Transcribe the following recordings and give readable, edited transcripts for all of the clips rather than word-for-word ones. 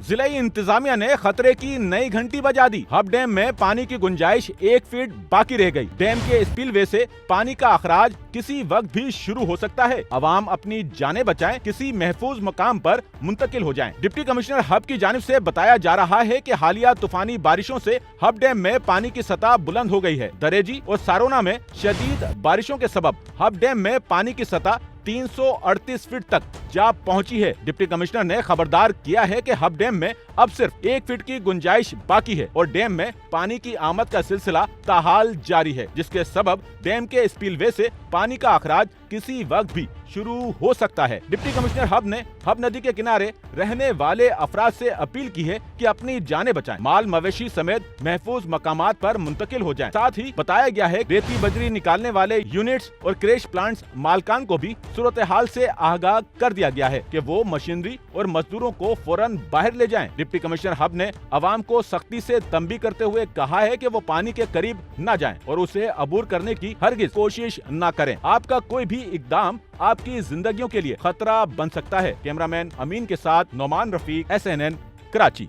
जिले इंतजामिया ने खतरे की नई घंटी बजा दी। हब डैम में पानी की गुंजाइश 1 फीट बाकी रह गई। डैम के स्पिलवे से पानी का अखराज किसी वक्त भी शुरू हो सकता है। अवाम अपनी जानें बचाएं, किसी महफूज मकाम पर मुंतकिल हो जाएं। डिप्टी कमिश्नर हब की जानिब से बताया जा रहा है कि हालिया तूफानी बारिशों से हब डैम में पानी की सतह बुलंद हो गई है। दरेजी और सारोना में शदीद बारिशों के सबब हब डैम में पानी की सतह 338 फीट तक जा पहुंची है। डिप्टी कमिश्नर ने खबरदार किया है कि हब डैम में अब सिर्फ 1 फीट की गुंजाइश बाकी है और डैम में पानी की आमद का सिलसिला ताहाल जारी है, जिसके सबब डैम के स्पिलवे से पानी का अखराज किसी वक्त भी शुरू हो सकता है। डिप्टी कमिश्नर हब ने हब नदी के किनारे रहने वाले अफराद से अपील की है कि अपनी जानें बचाएं, माल मवेशी समेत महफूज मकामात पर मुंतकिल हो जाएं। साथ ही बताया गया है रेती बजरी निकालने वाले यूनिट्स और क्रेश प्लांट्स मालकान को भी सूरत हाल से आगाह कर दिया गया है कि वो मशीनरी और मजदूरों को फौरन बाहर ले जाएं। डिप्टी कमिश्नर हब ने अवाम को सख्ती से तंबीह करते हुए कहा है कि वो पानी के करीब न जाएं और उसे अबूर करने की हरगिज कोशिश न करें। आपका कोई भी इकदाम आपकी जिंदगियों के लिए खतरा बन सकता है। कैमरामैन अमीन के साथ Nauman Rafiq, SNN Karachi.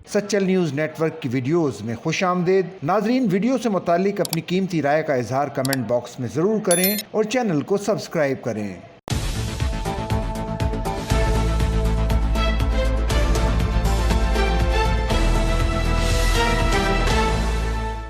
Sachal news network की वीडियोस में खुशामदीद। नाजरीन, वीडियो से मुतालिक अपनी कीमती राय का इजहार कमेंट बॉक्स में ज़रूर करें और चैनल को सब्सक्राइब करें।